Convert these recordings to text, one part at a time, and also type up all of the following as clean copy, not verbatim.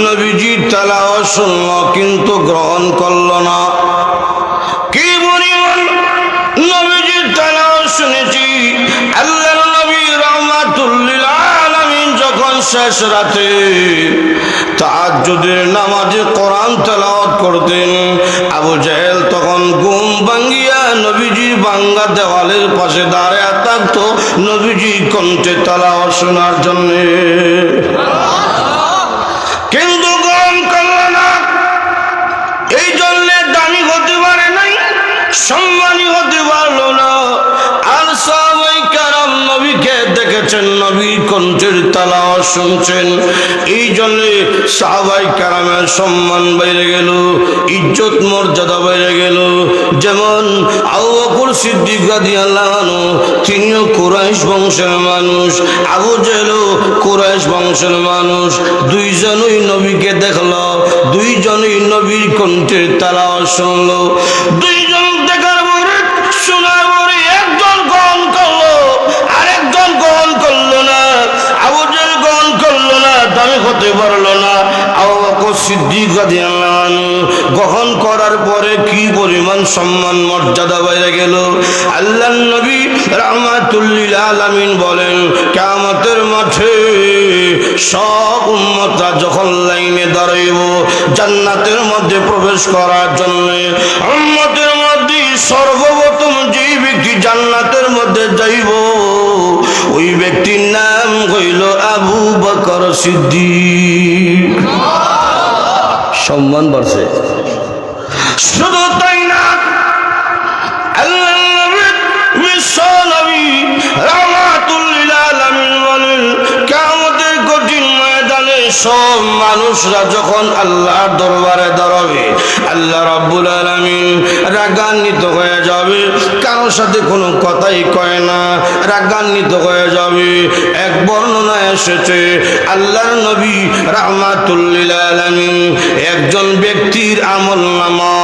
নবীজির তেলাওয়াত শুনল কিন্তু গ্রহণ করল না। কি পরিমাণ নবীজির তেলাওয়াত শুনেছি। আল্লাহর নবী রাহমাতুল লিল আলামিন যখন শেষ রাতে তাহাজ্জুদের নামাজে কোরআন তেলাওয়াত করতেন, আবু জেহেল তখন ঘুম ভাঙ্গিয়া নবীজির ভাঙ্গা দেওয়ালের পাশে দাঁড়ায়া থাকতো নবীজির কণ্ঠে তেলাওয়াত শোনার জন্য। কিন্তু গ্রহণ করল না। এই জন্য দামি হতে পারে নাই, সম্মানী হতে পারল না। আর সাহাবায়ে কেরাম নবীকে দেখেছেন, নবীর কণ্ঠের তেলাওয়াত শুনছেন, এই জন্য সাহাবায়ে কেরামের সম্মান বেড়ে গেল, ইজ্জত মর্যাদা বেড়ে গেল। যেমন আবু বকর সিদ্দিক রাদিয়াল্লাহু আনহু, তিনিও কুরাইশ বংশের মানুষ, আবু জেহেলও কুরাইশ বংশের মানুষ। দুইজনই নবীকে দেখলো, দুইজনই নবীর কণ্ঠের তেলাওয়াত শুনলো। দুইজন দেখার পরে শোনার পরে একজন গ্রহণ করলো, আরেকজন গ্রহণ করলো না। আবু জেহেল গ্রহণ করলো না, দামি হতে পারলো না। আবু বকর সিদ্দিক রাদিয়াল্লাহু আনহু গ্রহণ করার পরে কি পরিমাণ সম্মান মর্যাদা বেড়ে গেল। আল্লাহর নবী রাহমাতুল লিল আলামিন বলেন, কিয়ামতের মাঠে সব উম্মতরা যখন লাইনে দাঁড়াইব জান্নাতের মধ্যে প্রবেশ করার জন্য, উম্মতের মধ্যে সর্বপ্রথম যে ব্যক্তি জান্নাতের মধ্যে যাইব ওই ব্যক্তির নাম হইল আবু বকর সিদ্দিক। সম্মান বাড়ছে। শুধু তাই না, আল্লাহর নবী বিশ্ব নবী রাহমাতুল লিল আলামিন বলেন, কিয়ামতের কঠিন ময়দানে সব মানুষরা যখন আল্লাহর দরবারে দাঁড়াবে, আল্লাহ রাব্বুল আলামিন রাগান্বিত হয়ে যাবে, কারোর সাথে কোনো কথাই কয় না, রাগান্বিত হয়ে যাবে। এক বর্ণনা এসেছে, আল্লাহর নবী রাহমাতুল লিল আলামিন একজন ব্যক্তির আমলনামা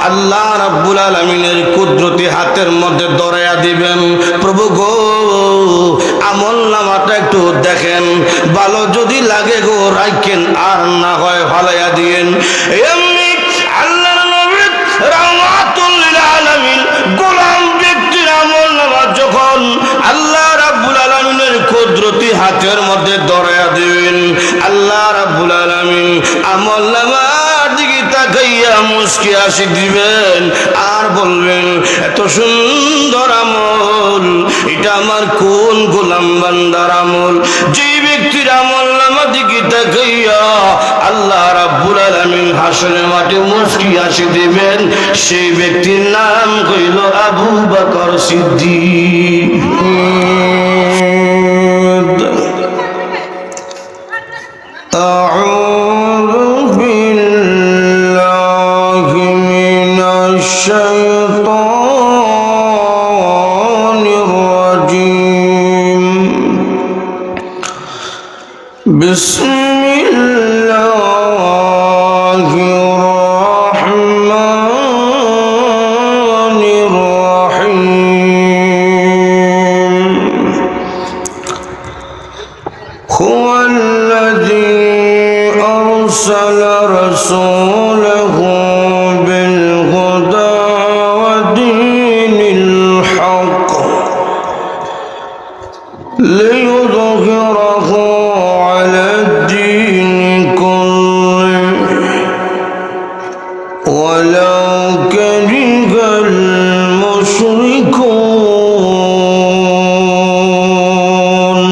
আল্লাহ রাব্বুল আলামিনের কুদরতি হাতের মধ্যে ধরাইয়া দিবেন। প্রভু গো, আমলনামাটা একটু দেখেন, ভালো যদি লাগে গো রাখেন, আর না হয় ফালাইয়া দিয়েন। এমনি আল্লাহর নবী রাহমাতুল লিল আলামিন গোলাম ব্যক্তির আমলনামা যখন আল্লাহ রাব্বুল আলামিনের কুদরতি হাতের মধ্যে ধরাইয়া দিবেন, আল্লাহ রাব্বুল আলামিন আমলনামার দিকে তাকাইয়া মুস্কি হাসি দিবেন আর বলবেন, এত সুন্দর আমল, এটা আমার কোন গোলাম বান্দার আমল। যে ব্যক্তির আমলনামার দিকে তাকাইয়া আল্লাহ রাব্বুল আলামিন হাসরের মাঠে মুস্কি হাসি দিবেন, সেই ব্যক্তির নাম হইল আবু বকর সিদ্দিক। أعوذ بالله من الشيطان الرجيم. بسم الله الرحمن الرحيم. هو الذي أرسل رسوله بالهدى ودين الحق ليظهره على الدين كله ولو كره المشركون.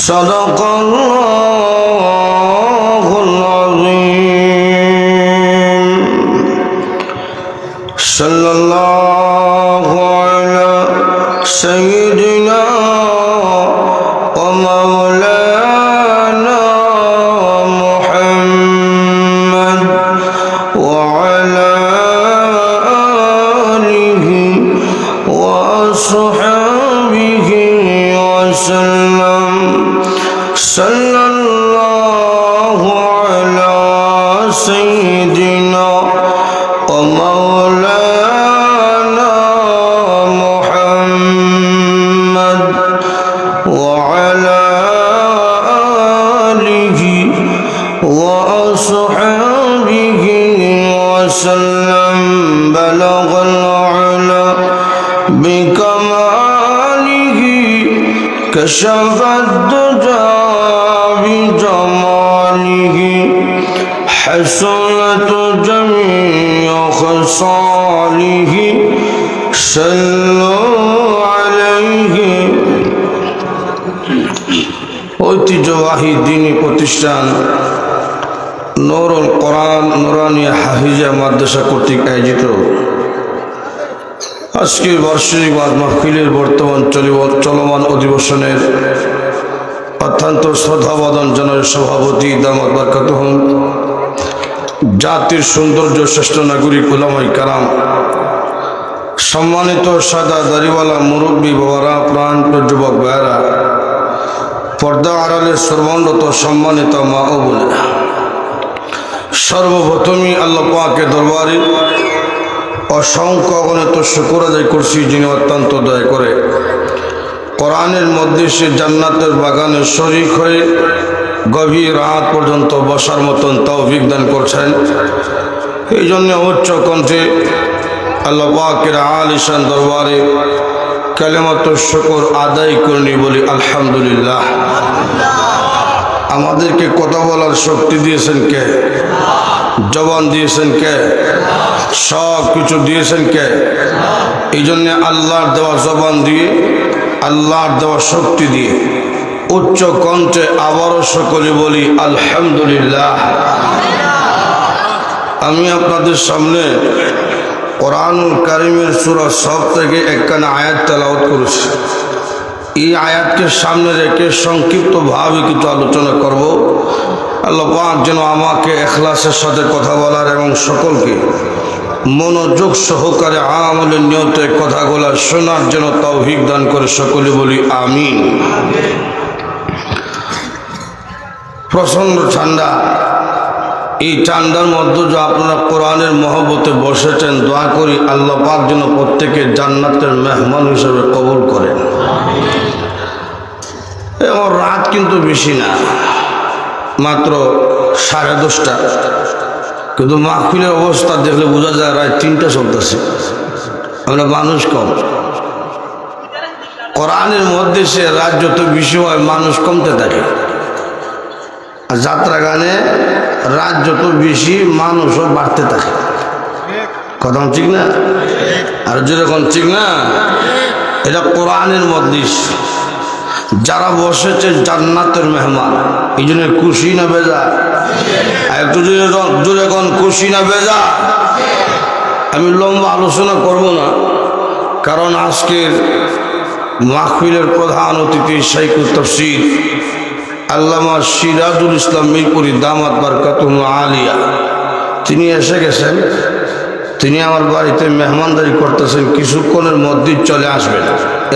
صدق الله العظيم. صلى الله على سيدنا ومولانا محمد وعلى آله وأصحابه وسلم. صلى الله على سيدنا ومولانا وسلم بلغ العلا بكماله كشف الدجى بجماله حسنت جميع خصاله صلوا عليه ঐতিহ্যবাহী দ্বীনি প্রতিষ্ঠান নূরুল কোরআন নুরানিয়া হাফিজা মাদ্রাসা কর্তৃক আয়োজিত আজকের বার্ষিক মাহফিলের বর্তমান চলমান অধিবেশনের অত্যন্ত শ্রদ্ধাবদন জনের সভাপতি দামাত বারকাতুহুম, জাতির সৌন্দর্য শ্রেষ্ঠ নাগরিক উলামায়ে কেরাম, সম্মানিত সাদা দাড়িওয়ালা মুরব্বী বাবারা, প্রাণপ্রিয় যুবক ভাইয়েরা, পর্দা আড়ালের সর্বন্নত সম্মানিত মা ও বোনেরা, সর্বপ্রথমই আল্লাহ পাকের দরবারে অসংখ্য অগণিত শুকর আদায় করছি, যিনি অত্যন্ত দয়া করে কোরআনের মধ্যে সে জান্নাতের বাগানে শরীক হয়ে গভীর রাত পর্যন্ত বসার মতন তৌফিক দান করছেন। এই জন্য উচ্চ কণ্ঠে আল্লাহ পাকের আলিশান দরবারে কালেমাত শুকর আদায় করিনি বলি আলহামদুলিল্লাহ। আমাদেরকে কথা বলার শক্তি দিয়েছেন কে? জবান দিয়েছেন কে? সব কিছু দিয়েছেন কে? এই জন্য আল্লাহর দেওয়া জবান দিয়ে, আল্লাহর দেওয়া শক্তি দিয়ে উচ্চ কণ্ঠে আবারও সকলে বলি আলহামদুলিল্লাহ। আমি আপনাদের সামনে কোরআনুল কারীমের সূরা সব থেকে একখানা আয়াত তেলাওয়াত করেছি। এই আয়াতকে সামনে রেখে সংক্ষিপ্তভাবে কিছু আলোচনা করব। আল্লাহ পাক যেন আমাকে ইখলাসের সাথে কথা বলার এবং সকলকে মনোযোগ সহকারে আমলের নিয়তে কথাগুলো শোনার জন্য তৌফিক দান করে সকলে বলি আমিন। প্রচণ্ড ঠান্ডা, এই ঠান্ডার মধ্যে যে আপনারা কোরআনের মহব্বতে বসেছেন, দোয়া করি আল্লাহ পাক যেন প্রত্যেকে জান্নাতের মেহমান হিসেবে কবুল করেন। এবং রাত কিন্তু বেশি না, মাত্র 10:30, কিন্তু মাহফিলের অবস্থা দেখলে বোঝা যায় রাত 3টা চলতেছে। আমরা মানুষ কম, কোরআনের মধ্যে সে রাত যত বেশি হয় মানুষ কমতে থাকে, আর যাত্রা গানে রাত যত বেশি মানুষও বাড়তে থাকে। কথা ঠিক না? আর যেরকম ঠিক না, এটা কোরআনের মধ্যে যারা বসেছে জান্নাতের মেহমান, এই জন্য খুশি না বেজা? একটু জোরে কোন খুশি না বেজা? আমি লম্বা আলোচনা করব না, কারণ আজকের মাহফিলের প্রধান অতিথি শাইখুত তাফসীর আল্লামা সিরাজুল ইসলাম মিরপুরি দামাত বারকাতুহুম আলিয়া, তিনি এসে গেছেন। তিনি আমার বাড়িতে মেহমানদারি করতেছেন, কিছুক্ষণের মধ্যেই চলে আসবেন।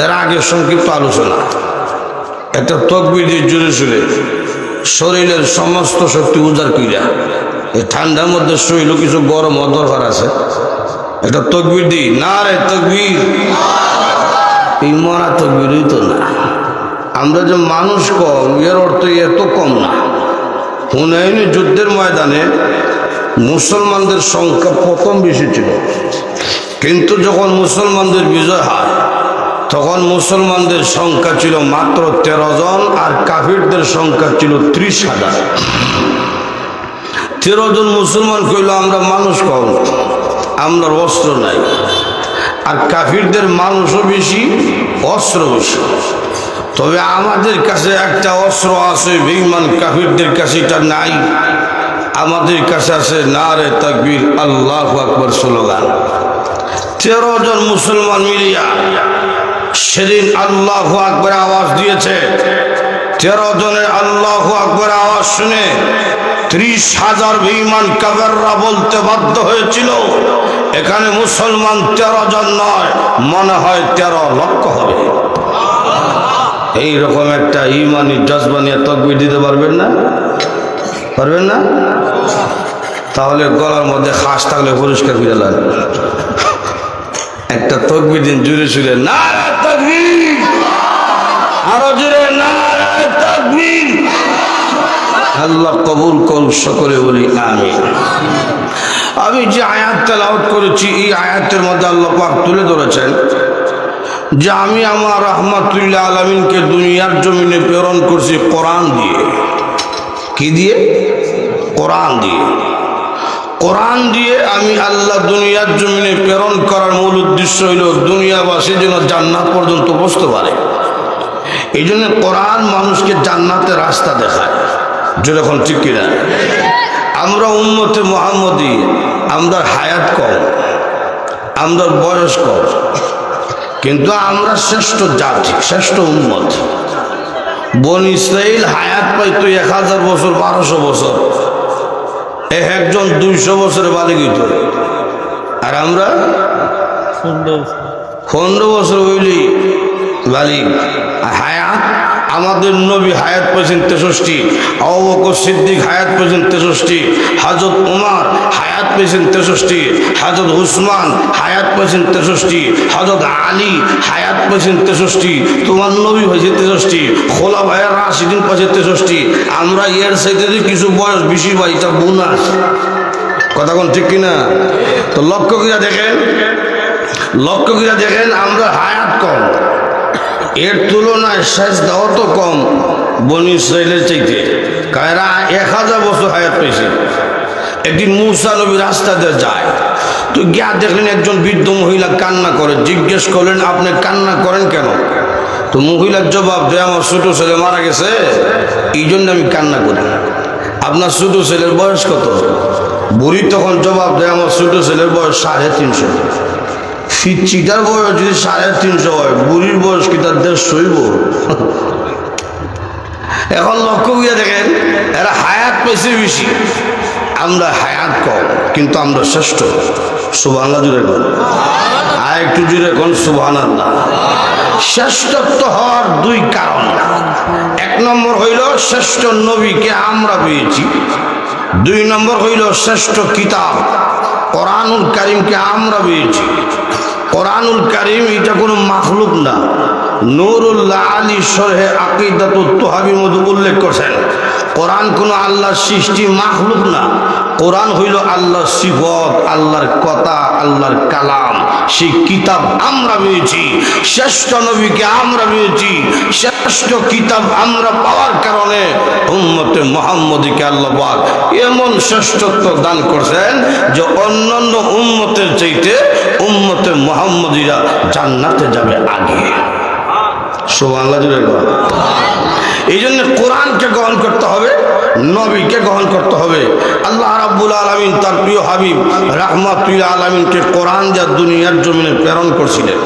এর আগে সংক্ষিপ্ত আলোচনা, একটা তাকবীর দিয়ে জোরে জোরে শরীরের সমস্ত শক্তি উজাড় কইরা, এই ঠান্ডার মধ্যে শরীরও কিছু গরম হওয়ার দরকার আছে। একটা তাকবীর দিই, নারে তাকবীর। এই মরা তাকবীরই তো না, আমরা যে মানুষ কম এর অর্থ এত কম না। হুনাইনে যুদ্ধের ময়দানে মুসলমানদের সংখ্যা প্রথম বেশি ছিল, কিন্তু যখন মুসলমানদের বিজয় হয় তখন মুসলমানদের সংখ্যা ছিল মাত্র 13 জন, আর কাফিরদের সংখ্যা ছিল 30,000। 13 জন মুসলমান কইল আমরা মানুষ কম, আমরা অস্ত্র নাই, আর কাফিরদের মানুষও বেশি, অস্ত্র বেশি। তবে আমাদের কাছে একটা অস্ত্র আছে, বেঈমান কাফিরদের কাছে এটা নাই। আমাদের কাছে আছে নারে তাকবীর, আল্লাহু আকবার স্লোগান। 13 জন মুসলমান মিলিয়া সেদিন আল্লাহু আকবার আওয়াজ দিয়েছে। 13 জনের আল্লাহু আকবার আওয়াজ শুনে 30,000 বেঈমান কাফেররা বলতে বাধ্য হয়েছিল, এখানে মুসলমান 13 জন নয়, মনে হয় 13 লক্ষ হবে। এইরকম একটা ইমানি জজবা নিয়ে তাকবীর দিতে পারবেন না? পারবেন না? তাহলে গলার মধ্যে খাস থাকলে পরিষ্কার করে লাগবে। একটা তাকবীর দিন জুড়ে জুড়ে নারে তাকবীর, আরো জুড়ে নারে তাকবীর। আল্লাহ কবুল করুন, সকলে বলি আমিন। আমি যে আয়াত তেলাওয়াত করেছি এই আয়াতের মধ্যে আল্লাহ পাক তুলে ধরেছেন যে আমি আমার রাহমাতুল্লাহ আলামিনকে দুনিয়ার জমিনে প্রেরণ করছি কোরআন দিয়ে। কি দিয়ে? কোরআন দিয়ে। কোরআন দিয়ে আমি আল্লাহ দুনিয়ার জমিনে প্রেরণ করার মূল উদ্দেশ্য হইল দুনিয়াবাসী যেন জান্নাত পর্যন্ত পৌঁছতে পারে। এই জন্য কোরআন মানুষকে জান্নাতের রাস্তা দেখায়। যেরকম ঠিক কিনা? আমরা উম্মতে মুহাম্মদী, আমরা হায়াত কম, আমরা বয়স কম, কিন্তু আমরা শ্রেষ্ঠ জাতি, শ্রেষ্ঠ উম্মত। বনি ইসরাইল হায়াত পাইতো 1000 বছর, 1200 বছর, একজন 200 বছরে বালিক হইত, আর আমরা 15 বছর হইলি বালিক। হায়াত আমাদের নবী হায়াত পেয়েছেন 63, আবু বকর সিদ্দিক হায়াত পেয়েছেন 63, হযরত ওমর হায়াত পেয়েছেন 63, হযরত উসমান হায়াত পেয়েছেন 63, হযরত আলী হায়াত পেয়েছেন 63, তোমার নবী হয়েছে 63, খোলাফায়ে রাশিদিন পেয়েছে 63। আমরা এর চাইতে কিছু বয়স বেশি পাই, এটা বোনাস। কথা কোন ঠিক কিনা? তো লক্ষ্য করে দেখেন, লক্ষ্য করে দেখেন, আমরা হায়াত কম, এর তুলনায় সেজদাও তো কম বনি ইসরাইলের চাইতে। কারা 1000 বছর হায়াত পেয়েছে। একদিন মূসা নবী রাস্তা দিয়ে যায়, তো গিয়া দেখলেন একজন বৃদ্ধ মহিলা কান্না করে। জিজ্ঞেস করলেন, আপনি কান্না করেন কেন? তো মহিলার জবাব দেয়, আমার ছোট ছেলে মারা গেছে, এই জন্য আমি কান্না করি। আপনার ছোট ছেলের বয়স কত? বুড়ি তখন জবাব দেয়, আমার ছোট ছেলের বয়স 350। ফিচ্ছিটার বয়স যদি 350 হয়, বুড়ির বয়স কি তার 150 হইব? এখন লক্ষ্য করে দেখেন, এরা হায়াত পেয়েছে বেশি, আমরা হায়াত কম, কিন্তু আমরা শ্রেষ্ঠ। সুবহানাল্লাহ জুড়ে কোন, আর একটু জুড়ে কোন সুবহানাল্লাহ। শ্রেষ্ঠত্ব হওয়ার 2 কারণ। 1 নম্বর হইল শ্রেষ্ঠ নবীকে আমরা পেয়েছি। 2 নম্বর হইল শ্রেষ্ঠ কিতাব কোরআনুল কারীমকে আমরা পেয়েছি। কোরআনুল কারীম এটা কোনো মাখলুক না। নুরুল্লাহ আলী শরহে আকিদাতুত তুহাবীর মধ্যে উল্লেখ করছেন, কোরআন কোনো আল্লাহর সৃষ্টি, মাখলুক না। কোরআন হইল আল্লাহর সিফত, আল্লাহর কথা, আল্লাহর কালাম। সেই কিতাব আমরা পেয়েছি, শ্রেষ্ঠ নবীকে আমরা পেয়েছি, শ্রেষ্ঠ কিতাব আমরা পাওয়ার কারণে উম্মতে মুহাম্মদীকে আল্লাহ পাক এমন শ্রেষ্ঠত্ব দান করছেন যে অন্যান্য উম্মতের চাইতে উম্মতে মুহাম্মদীরা জান্নাতে যাবে আগে। সুবহানাল্লাহ জুড়ে বল। এই জন্য কোরআনকে গ্রহণ করতে হবে, নবীকে গ্রহণ করতে হবে। আল্লাহ রাব্বুল আলামিন তার প্রিয় হাবিব রাহমাতুল আলামিনকে কোরআন যা দুনিয়ার জমিনে প্রেরণ করছিলেন।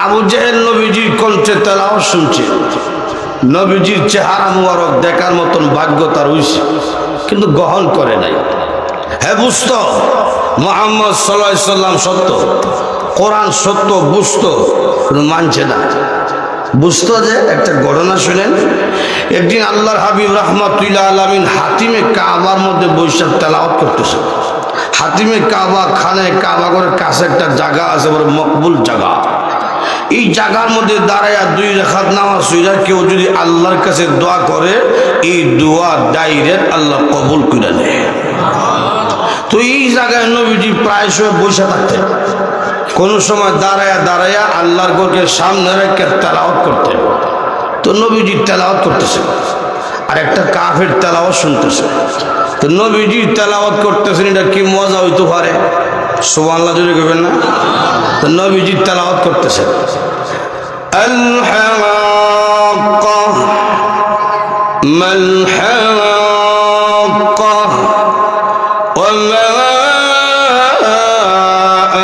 আবু জেহেল নবীজির কণ্ঠে তেলাওয়াত শুনছে, নবীজির চেহারা মুবারক দেখার মতন ভাগ্য তার হইছে, কিন্তু গ্রহণ করে নাই। হ্যাঁ, বুঝত মুহাম্মদ সাল্লাল্লাহু আলাইহি সাল্লাম সত্য, কোরআন সত্য, বুঝতো, কিন্তু মানছে না। বুঝতো যে একটা ঘটনা শুনেন। একদিন আল্লাহর হাবিব রাহমাতুল্লাহ আলামিন হাতিমে কাবার মধ্যে বৈশাখ তেলাওয়াত করতেছে। হাতিমে কাবা, খানে কাবা করে কাছে একটা জায়গা আছে, বড় মকবুল জায়গা। এই জায়গার মধ্যে দাঁড়ায় 2 রাকাত নামাজ পড়া কেউ যদি আল্লাহর কাছে দোয়া করে, এই দোয়া ডাইরেক্ট আল্লাহ কবুল করে নেয়। তো এই জায়গায় নবীজি প্রায় সময় বসে থাকতেন, কোনো সময় দাঁড়ায়া দাঁড়ায়া আল্লাহর ঘরকে সামনে রেখে তেলাওয়াত করতেন। তো নবীজি তেলাওয়াত করতেছে, আর একটা কাফের তেলাওয়াত শুনতেছে। তো নবীজি তেলাওয়াত করতেছেন, এটা কি মজা হইতে পারে? সুবহানাল্লাহ জোরে কইবেন না? তো নবীজি তেলাওয়াত করতেছে, আল হাক্কা মাল হাক্কা ওয়া মা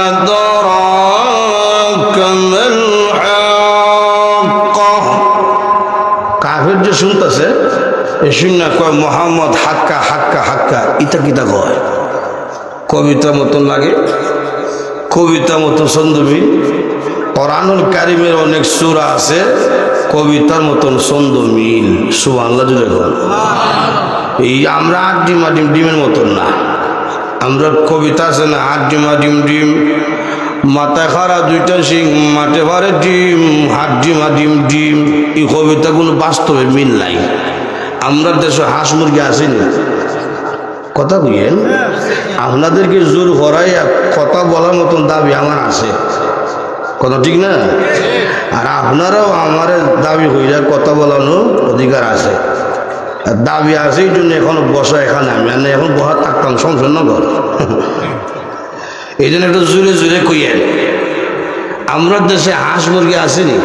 আদরাকা মাল হাক্কা। কাফের যে শুনতেছে, এ শুননা কয় মুহাম্মদ হাক্কা হাক্কা হাক্কা, ইটা কিতা কয়? কবিতা মতন লাগে, কবিতা মতো ছন্দমিল। কোরআনুল কারীমের অনেক সূরা আছে কবিতার মতন ছন্দমিল। সুবহানাল্লাহ জুড়ে বল। এই আমরা আট ডিমা ডিম ডিমের মতন না, আমরা কবিতা আছে না, আট ডিমা ডিম ডিম, মাথায় খারা 2টা শিং, মাঠে ভারে ডিম, হাট ডিমা ডিম ডিম। এই কবিতা কোনো বাস্তবে মিল নাই। আমরা দেশে হাঁস মুরগি আসেনি, কথা বুঝেন, আপনাদেরকে জোর করাই কথা বলার মতন দাবি আমার আছে, কথা ঠিক না? আর আপনারাও আমার দাবি হইয়া কথা বলানোর অধিকার আছে, দাবি আছে। এই জন্য এখন বসা এখানে আমি আর এখন বসা থাকতাম শমশেরনগর। এই জন্য একটু জোরে জোরে কইয়েন। আমরা দেশে হাঁস মুরগি আসেনি,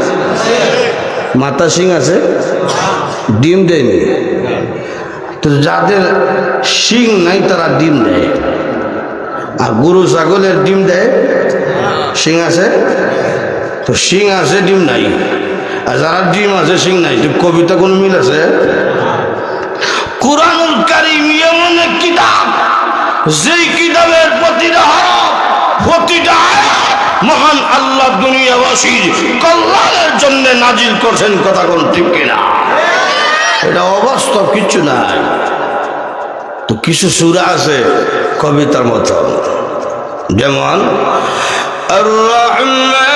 মাতা সিং আছে, ডিম দেয়নি। তো যাদের শিং নাই তারা ডিম দেয়, আর গরু ছাগলের ডিম দেয়, শিং আছে তো শিং আছে ডিম নাই, আর যারা ডিম আছে শিং নাই। তো কবিতা কোন মিল আছে? কুরআনুল কারীম এমন এক কিতাব, যেই কিতাবের প্রতিটা হরফ, প্রতিটা আয়াত মহান আল্লাহ দুনিয়াবাসীর কল্যাণের জন্য নাজিল করছেন, কথা কোন ঠিক কিনা? এটা অবাস্তব কিচ্ছু নাই। তো কিছু সূরা আছে কবিতার মতো, যেমন আর রহমান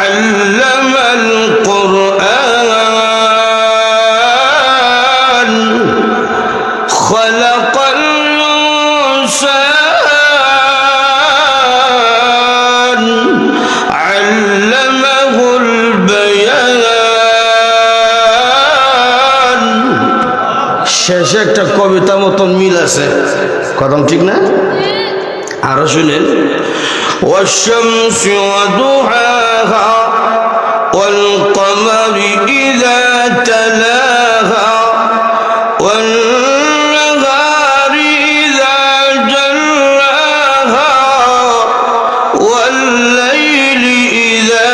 আল্লামাল কুরআন খালাকাল ইনসান আল্লামাহুল বায়ান। শেষে একটা কবিতা মতন মিল আছে, কদম ঠিক না? আরো শুনেন, والشمس وضحاها والقمر إذا تلاها والنهار إذا جلاها والليل إذا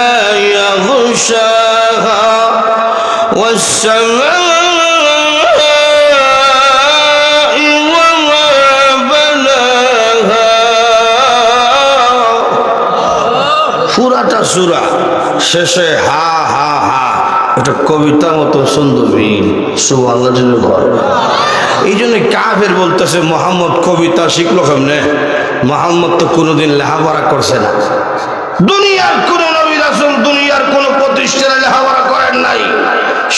يغشاها والسماء পুরাটা সূরা শেষে হা হা হা, এটা কবিতার মতো সুন্দর মিল। সুবহানাল্লাহ। এই জন্য কাফের বলতেছে মুহাম্মদ কবিতা শিখলো কেমনে? মুহাম্মদ তো কোনোদিন লেখাপড়া করছে না, দুনিয়ার কোন নবী রাসূল, দুনিয়ার কোন প্রতিষ্ঠানে লেখাপড়া করেন নাই।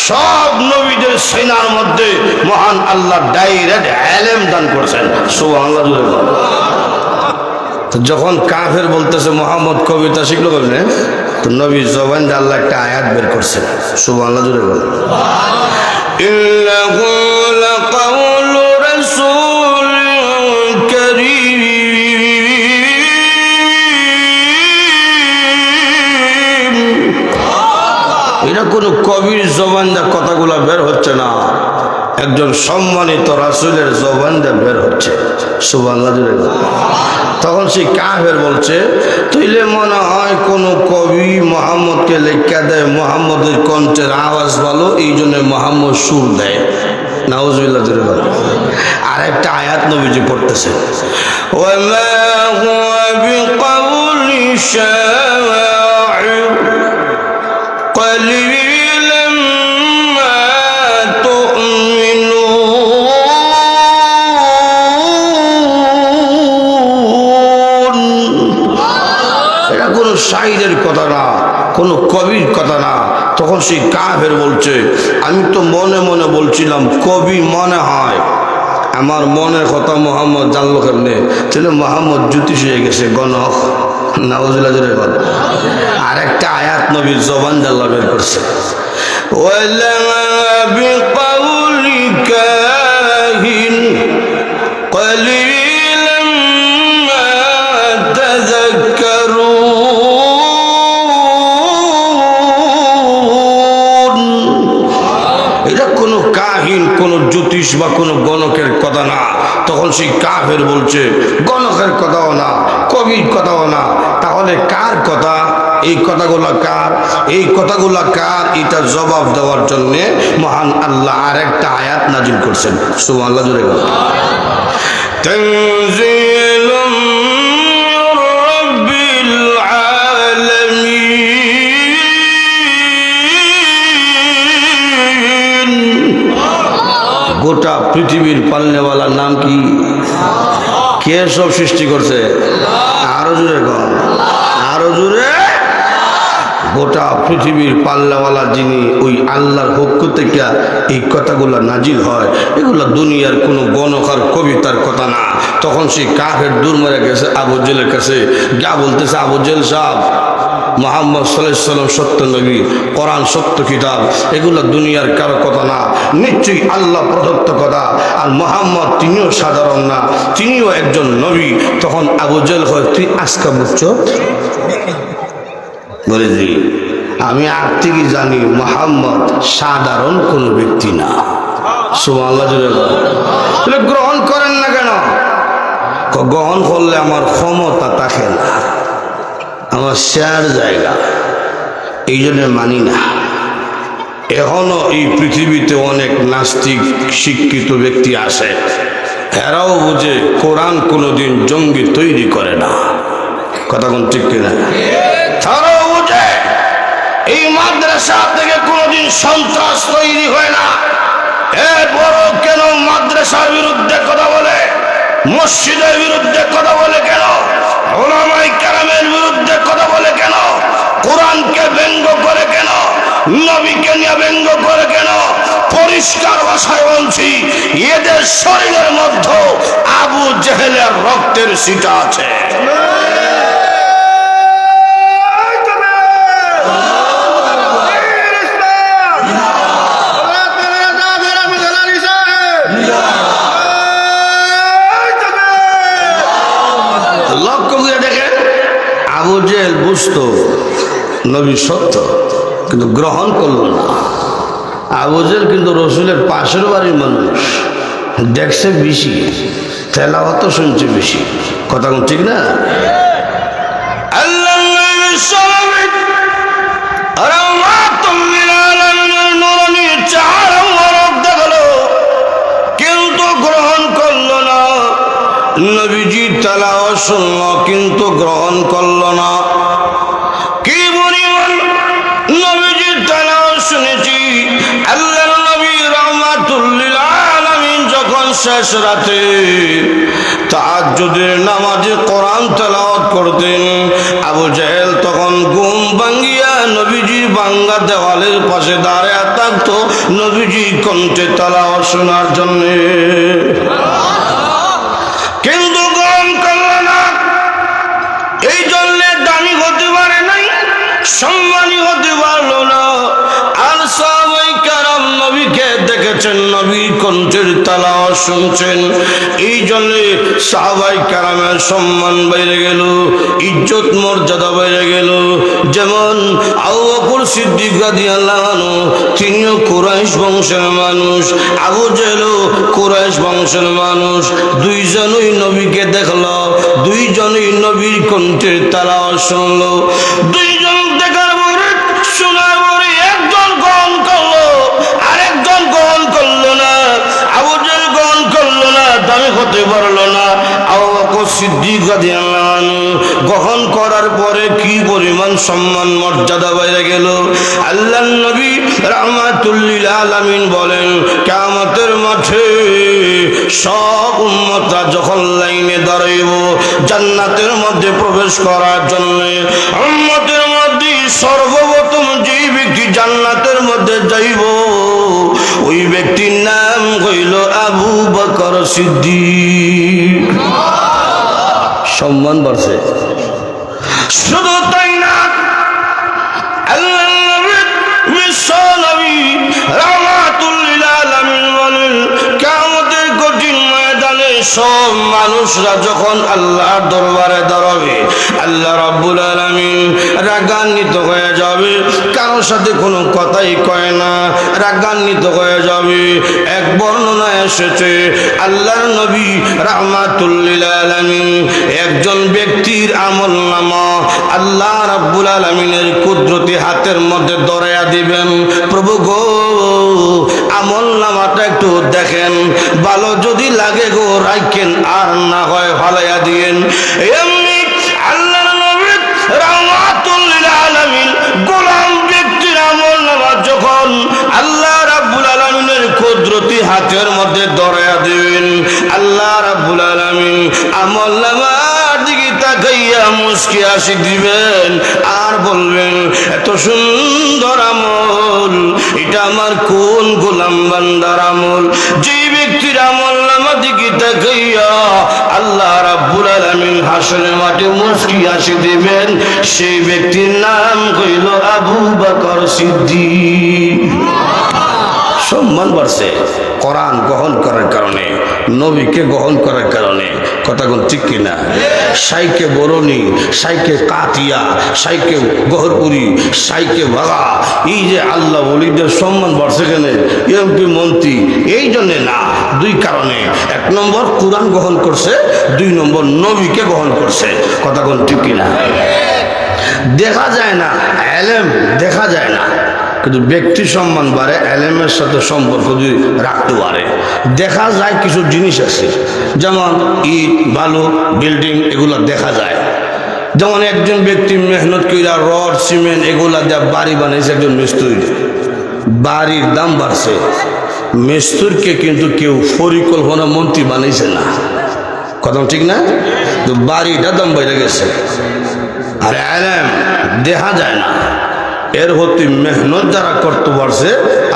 সব নবীদের সিনার মধ্যে মহান আল্লাহ ডাইরেক্ট ইলম দান করেছেন। সুবহানাল্লাহ। যখন কাফের বলতেছে মুহাম্মদ কবিতা শিখলো কেমনে, তো নবীর জবান দিয়ে আল্লাহ একটা আয়াত বের করছে। সুবহানাল্লাহ জুড়ে বল, ইন্নাহু লাকাউলু রাসূলিন কারীম। এটা কোনো কবির জবান দিয়ে কথাগুলা বের হচ্ছে না, একজন সম্মানিত রাসূলের জবান দিয়ে বের হচ্ছে। সুবহানাল্লাহ জুড়ে বল। তখন সেই কাফের বলছে, তুইলে মনে হয় কোন কবি মুহাম্মদকে লেখা দেয়, মুহাম্মদের কণ্ঠের আওয়াজ ভালো, এই জন্য মুহাম্মদ সুর দেয়। নাউজুবিল্লাহ। আর একটা আয়াত নবীজি পড়তেছে, ওয়ামা হুয়া বিকাউলি শাইর কলিলাম মা তুমিনুন। কোনো শাইরের কথা না, কোনো কবির কথা না। তখন সেই কাফের বলছে, আমি তো মনে মনে বলছিলাম কবি মনে হয়, আমার মনের কথা মুহাম্মদ জানলো কেমনে? তাহলে মুহাম্মদ জ্যোতিষ হয়ে গেছে, গণক। নাউজুবিল্লাহ। আর একটা আয়াত নবীর জবান জাল্লা বের করছে, ওয়ালা বিকাউলি কাহিন কলিলাম মা তাযাক্কারুন। এটা কোনো কাহিন, কোনো জ্যোতিষ বা কোনো গণকের কথা না। তখন সেই কাফের বলছে, গণকের কথাও না, কবির কথাও না, তাহলে কার কথা? এই কথাগুলা কার? এই কথাগুলা কার? এটা জবাব দেওয়ার জন্য মহান আল্লাহ আরেকটা আয়াত নাজিল করছেন। সুবহানাল্লাহ জুড়ে গেল, তানজিলুম মির রাব্বিল আলামিন। গোটা পৃথিবীর পালনেওয়ালার নাম কি? কে সব সৃষ্টি করছে? আরো জোরে কর, আরো জোরে। গোটা পৃথিবীর পাল্লাওয়ালা যিনি ওই আল্লাহর পক্ষ থেকে এই কথাগুলো নাজিল হয়, এগুলো দুনিয়ার কোনো গণকার কবিতার কথা না। তখন সেই কাফের দূর মেরে গেছে আবু জেলের কাছে, যা বলতেছে, আবু জেল সাহেব, মুহাম্মদ সাল্লাল্লাহু আলাইহি ওয়াসাল্লাম সত্য নবী, কোরআন সত্য কিতাব, এগুলো দুনিয়ার কারো কথা না, নিশ্চয়ই আল্লাহ প্রদত্ত কথা। আর মুহাম্মদ তিনিও সাধারণ না, তিনিও একজন নবী। তখন আবু জেল হয়, তুই আজকা বুঝছো? বলে দি, আমি আগ থেকে জানি মুহাম্মদ সাধারণ কোনো ব্যক্তি না। সুবহানাল্লাহ। তাহলে গ্রহণ করেন না কেন? গ্রহণ করলে আমার ক্ষমতা থাকে না, আমার শেয়ার জায়গা, এই জন্য মানি না। এখনো এই পৃথিবীতে অনেক নাস্তিক শিক্ষিত ব্যক্তি আছে, এরাও বুঝে কোরআন কোনোদিন জঙ্গি তৈরি করে না। কথা কোন ঠিক কিনা? তারাও বুঝে এই মাদ্রাসা থেকে কোনোদিন সন্ত্রাস তৈরি হয় না। এরপরও কেন মাদ্রাসার বিরুদ্ধে কথা বলে, মসজিদের বিরুদ্ধে কথা বলে কেন, উলামায়ে কেরামের বিরুদ্ধে কথা বলে কেন, কোরআনকে ব্যঙ্গ করে কেন, নবীকে নিয়ে ব্যঙ্গ করে কেন? পরিষ্কার ভাষায় বলছি, এদের শরীরের মধ্যে আবু জেহেলের রক্তের ছিটা আছে। লক্ষ্য করে দেখেন, আবু জেহেল বুঝতো নবী সত্য, কিন্তু গ্রহণ করল না। আবু জেহেল কিন্তু রসুলের পাশের বাড়ির মানুষ, দেখছে বেশি, তেলাওয়াত শুনছে বেশি। কথা ঠিক না? কিন্তু গ্রহণ করল না। নবীজি তেলাওয়াত শুনল কিন্তু গ্রহণ করল না। কি পরিমাণ নবীজি তেলাওয়াত শুনেছি। আল্লাহর নবী রাহমাতুল লিল আলামিন যখন শেষ রাতে তাহাজ্জুদের নামাজে কোরআন তেলাওয়াত করতেন, আবু জেহেল তখন ঘুম ভাঙ্গিয়া নবীজির ভাঙ্গা দেওয়ালের পাশে দাঁড়ায় থাকতো নবীজি কণ্ঠে তেলাওয়াত শোনার জন্য। কিন্তু গ্রহণ করল না। এই জন্য দামি হতে পারে নাই, সম্মানী হতে পারল না। আর সাহাবায়ে কেরাম নবীকে দেখেছেন, নবীর কণ্ঠের তেলাওয়াত শুনছেন, এই জন্য সাহাবায়ে কেরামের সম্মান বেড়ে গেল, ইজ্জত মর্যাদা বেড়ে গেল। যেমন আবু বকর সিদ্দিক রাদিয়াল্লাহু আনহু, তিনিও কুরাইশ বংশের মানুষ, আবু জেহেলও কুরাইশ বংশের মানুষ। দুইজনই নবীকে দেখলো, দুইজনই নবীর কণ্ঠের তেলাওয়াত শুনলো। দুইজন দেখার পরে, শোনার পরে একজন গ্রহণ করলো, আরেকজন গ্রহণ করলো না। আবু জেহেল গ্রহণ করলো না, দামি হতে পারলো না। আবু বকর সিদ্দিক রাদিয়াল্লাহু আনহু গ্রহণ করার পরে কি পরিমাণ সম্মান মর্যাদা বেড়ে গেল। আল্লাহর নবী রাহমাতুল লিল আলামিন বলেন, কিয়ামতের মাঠে সব উম্মতরা যখন লাইনে দাঁড়াইব জান্নাতের মধ্যে প্রবেশ করার জন্য, উম্মতের মধ্যে সর্বপ্রথম যে ব্যক্তি জান্নাতের মধ্যে যাইব ওই ব্যক্তির নাম হইল আবু বকর সিদ্দিক। সম্মান বাড়ছে। শুধু তাই না, আল্লাহর নবী বিশ্ব নবী রাহমাতুল লিল আলামিন বলেন, কিয়ামতের কঠিন ময়দানে সব মানুষরা যখন আল্লাহর দরবারে দাঁড়াবে, আল্লাহ রাব্বুল আলামিন রাগান্বিত হয়ে যাবে, কারোর সাথে কোনো কথাই কয় না, রাগান্বিত হয়ে যাবে। এক বর্ণনা এসেছে, আল্লাহর নবী রাহমাতুল লিল আলামিন একজন ব্যক্তির আমলনামা আল্লাহ রাব্বুল আলামিনের কুদরতি হাতের মধ্যে ধরাইয়া দিবেন। প্রভু গো, আমলনামাটা একটু দেখেন, ভালো যদি লাগে গো রাখেন, আর না হয় ফালাইয়া দিয়েন। এমনি আল্লাহর নবী রাহমাতুল লিল আলামিন গোলাম ব্যক্তির আমলনামা যখন আল্লাহ রাব্বুল আলামিনের কুদরতি হাতের মধ্যে ধরাইয়া দিবেন, আল্লাহ রাব্বুল আলামিন আমলনামার দিকে তাকাইয়া মুস্কি হাসি দিবেন আর বলবেন এত সুন্দর আমল, এটা আমার কোন গোলাম বান্দার আমল। যে ব্যক্তির আমল নামা দিকে তাকাইয়া আল্লাহ রাব্বুল আলামিন হাসরের মাঠে মুস্কি হাসি দিবেন, সেই ব্যক্তির নাম হইল আবু বকর সিদ্দিক। সম্মান বাড়ছে কোরআন গ্রহণ করার কারণে, নবীকে গ্রহণ করার কারণে। কথা কোন ঠিক কিনা? সাইকে বরণী, সাইকে কাতিয়া, সাইকে গহরপুরি, সাইকে ভাগা, এই যে আল্লাহ ওলিদের সম্মান বাড়ছে কেন? এমপি মন্ত্রী এই জন্যে না, দুই কারণে। এক নম্বর কোরআন গ্রহণ করছে, দুই নম্বর নবীকে গ্রহণ করছে। কথা কোন ঠিক কিনা? দেখা যায় না এলেম, দেখা যায় না, কিন্তু ব্যক্তি সম্মান বাড়ে এলেমের সাথে সম্পর্ক যদি রাখতে পারে। দেখা যায় কিছু জিনিস আছে, যেমন ইট বালু বিল্ডিং এগুলো দেখা যায়। যেমন একজন ব্যক্তি মেহনত কইরা রড সিমেন্ট এগুলা দিয়ে বাড়ি বানাইছে, একজন মিস্ত্রি, বাড়ির দাম বাড়ছে, মিস্ত্রিকে কিন্তু কেউ পরিকল্পনা মন্ত্রী বানাইছে না। কথা ঠিক না? তো বাড়িটা দাম বেড়ে গেছে। আর এলেম দেখা যায় না, এর হতে মেহনত যারা করতে পারছে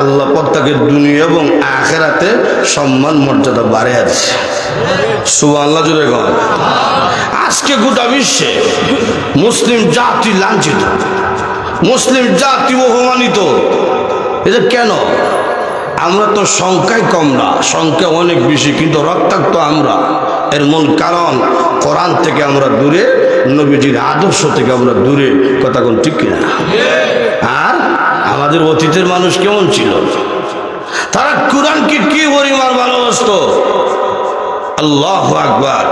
আল্লাহ তাকে দুনিয়া এবং আখিরাতে সম্মান মর্যাদা বাড়িয়ে দিচ্ছে। সুবহানাল্লাহ জোরে বল। আজকে গোটা বিশ্বে মুসলিম জাতি লাঞ্ছিত, মুসলিম জাতি অপমানিত। এটা কেন? আমরা তো সংখ্যায় কম না, সংখ্যা অনেক বেশি, কিন্তু রক্তাক্ত আমরা। এর মূল কারণ কোরআন থেকে আমরা দূরে, নবীজির আদর্শ থেকে আমরা দূরে। কথা কোন ঠিক কিনা? আর আমাদের অতীতের মানুষ কেমন ছিল? তারা কোরআনকে কি পরিমাণ ভালোবাসতো! আল্লাহু আকবার।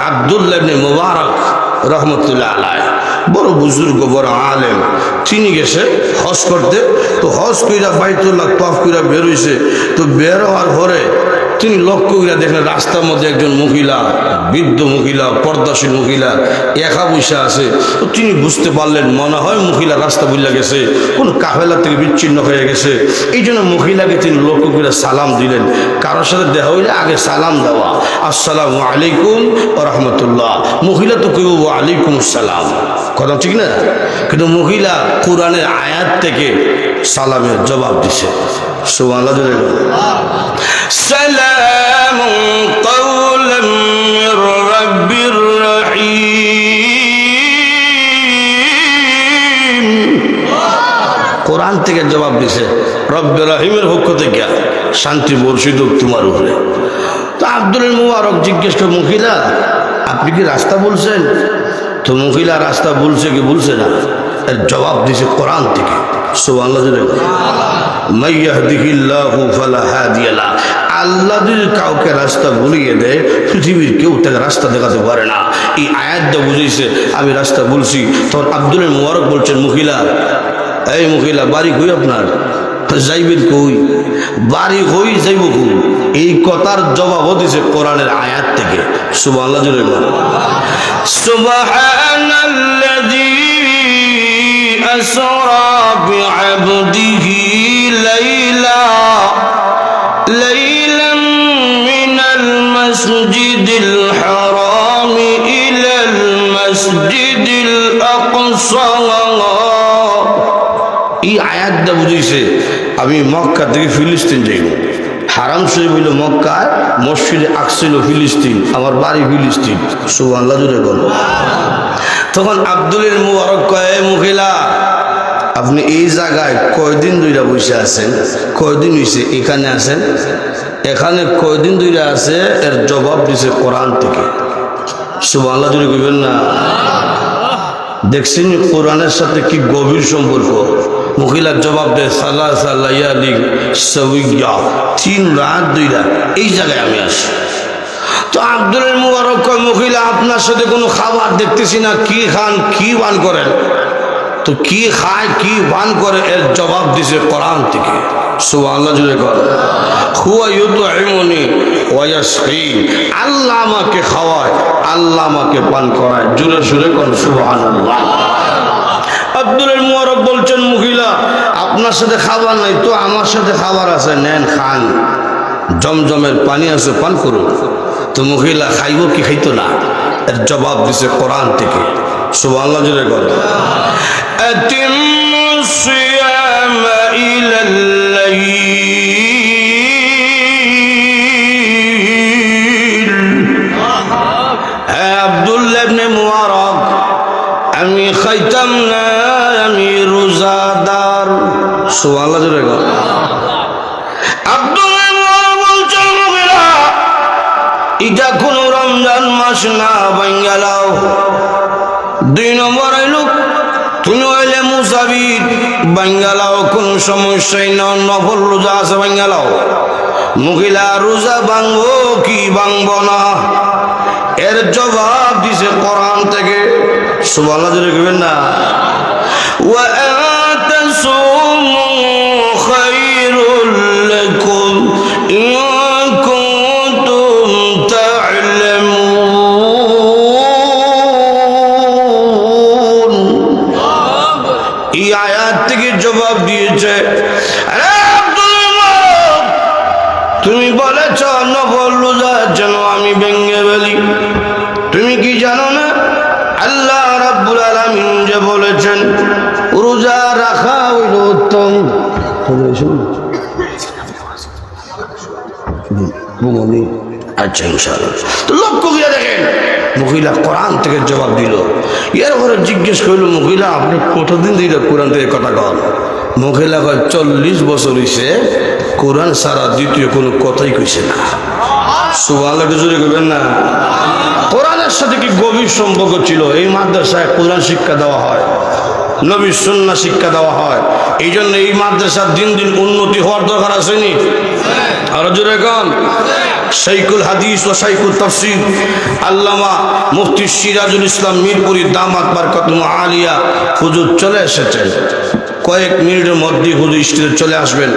আব্দুল্লাহ ইবনে মুবারক রহমতুল্লাহ আলাইহি, বড় বুজুর্গ, বড় আলেম, তিনি গেছে হজ করতে। তো হজ কইরা বাইতুল্লাহ তওয়াফ কইরা বের হইছে। তো বের হওয়ার পরে তিনি লক্ষ্য কইরা দেখলেন রাস্তার মধ্যে একজন মহিলা, বৃদ্ধ মহিলা, পর্দাশীল মহিলা একা বসে আছে। তো তিনি বুঝতে পারলেন মনে হয় মহিলা রাস্তা ভুলে গেছে, কোন কাফেলা থেকে বিচ্ছিন্ন হয়ে গেছে। এই জন্য মহিলাকে তিনি লক্ষ্য করে সালাম দিলেন। কারোর সাথে দেখা হইলে আগে সালাম দেওয়া, আসসালামু আলাইকুম ওয়া রাহমাতুল্লাহ। মহিলা তো কেউ ওয়ালাইকুম আসসালাম। কথা ঠিক না? কিন্তু মহিলা কোরআনের আয়াত থেকে সালামের জবাব দিছে। সুবহানাল্লাহ। সালামুন কাওলাম মির রাব্বির রহিম। কোরআন থেকে জবাব দিছে, রব্বির রহিমের পক্ষ থেকে শান্তি বর্ষিত তোমার উপরে। তো আব্দুল মুবারক জিজ্ঞেস করে, মহিলা আপনি কি রাস্তা বলছেন? তো মহিলা রাস্তা বলছে কি বলছে না, এর জবাব দিছে কোরআন থেকে। সুবহানাল্লাহ। মান ইয়াহদিহিল্লাহু ফালা হাদিয়া লাহু। আল্লাহ যদি কাউকে রাস্তা ভুলিয়ে দেয়, পৃথিবীর কেউ তাকে রাস্তা দেখাতে পারে না। এই আয়াতটা বুঝেছে, আমি রাস্তা বলছি। তখন আব্দুল মুবারক বলছেন, মহিলা, এই মহিলা বাড়ি কই আপনার? যাইবেন কই? বাড়ি কই, যাইব কই? এই কথার জবাবও দিছে কোরআনের আয়াত থেকে। সুবহানাল্লাহ। সুবহানাল্লাযী আসরা বিআবদিহি লাইলাম মিনাল মাসজিদিল হারাম ইলাল মাসজিদিল আকসা। এই আয়াতটা বুঝেছে, আমি মক্কা থেকে ফিলিস্তিন যাইব। হারাম শরীফ হইল মক্কায়, মসজিদে আকসা হইল ফিলিস্তিন, আমার বাড়ি ফিলিস্তিন। সুবহানাল্লাহ জোরে বল। তখন আব্দুল মুবারক কয়, মহিলা আপনি এই জায়গায় কয়দিন ধরে বসে আছেন? কয়দিন হয়েছে এখানে আছেন? এখানে কয়দিন ধরে আছে? এর জবাব দিছে কোরআন থেকে। সুবহানাল্লাহ জোরে কইবেন না? দেখছেন কোরআনের সাথে কি গভীর সম্পর্ক। মহিলার জবাব দেয়, সালাসা লায়ালিন সাওয়িয়া, 3 রাত 2 রাত এই জায়গায় আমি আসি। তো আব্দুল মুবারক কয়, মহিলা আপনার সাথে কোনো খাবার দেখতেছি না, কি খান, কি পান করেন? তো কি খায়, কি পান করে, এর জবাব দিছে কোরআন থেকে। সুবহানাল্লাহ জোরে কর। হুয়া ইউতঈমুনি ওয়া ইয়াসকিন। আল্লাহ আমাকে খাওয়ায়, আল্লাহ আমাকে পান করায়। জোরে জোরে কর সুবহানাল্লাহ। আব্দুল মুবারক বলছেন, মহিলা আপনার সাথে খাবার নাই, তো আমার সাথে খাবার আছে, নেন খান, জমজমের পানি আছে, পান করুন। তো মহিলা খাইব কি খাইতো না? এর জবাব দিছে কোরআন থেকে। সুবহানাল্লাহ জোরে বল। আতিম্মুস সিয়ামা ইলাল লাইল। আব্দুল্লাহ ইবনে মুবারক, আমি খাইতাম না, আমি রোজাদার। সুবহানাল্লাহ জোরে বল। আব্দুল্লাহ মুবারক বলছেন, মুগিরা এটা কোন রমজান মাস না, বাঙ্গালাও। 2 নম্বর হইল তুমি হইলে মুসাবিদ, বাঙ্গালাও, কোন সমস্যাই না, নফল রোজা আছে, বাঙ্গালাও। মহিলা রোজা ভাঙবো কি ভাঙবো না, এর জবাব দিছে কোরআন থেকে। সুবহানাল্লাহ জোরে কইবেন না। ওয়া আতাসুমু খায়রুল লাকুম ইন কুনতুম তা'লামুন। এই আয়াত থেকে জবাব দিয়েছে, আরে আব্দুল্লাহ, তুমি বলেছ নফল রোজা যেন আমি ভেঙে ফেলি। তুমি কি জানো না আল্লাহ রাব্বুল আলামিন যে বলেছেন রোজা রাখা হইল উত্তম। আচ্ছা ইনশাআল্লাহ। তো লক্ষ্য করে দেখেন, মহিলা কোরআন থেকে জবাব দিল। এরপরে জিজ্ঞেস করলো, মহিলা আপনি কতদিন দিল কোরআন থেকে কথা কন? মহিলা কয় 40 বছর হইছে কোরআন সারা দ্বিতীয় কোনো কথাই কইছে না। সুবহানাল্লাহ জোরে কইবেন না। কোরআনের সাথে কি গভীর সম্পর্ক ছিল। এই মাদ্রাসায় কোরআন শিক্ষা দেওয়া হয়, নবীর সুন্নাহ শিক্ষা দেওয়া হয়। এই জন্য এই মাদ্রাসার দিন দিন উন্নতি হওয়ার দরকার আসেনি? আরো জোরে কন। শাইখুল হাদিস ও শাইখুল তাফসীর আল্লামা মুফতি সিরাজুল ইসলাম মিরপুরি দামাত বারকাতুহু আলিয়া হুজুর চলে এসেছেন। কয়েক মিনিটের মধ্যে হুজুর স্টেজে চলে আসবেন।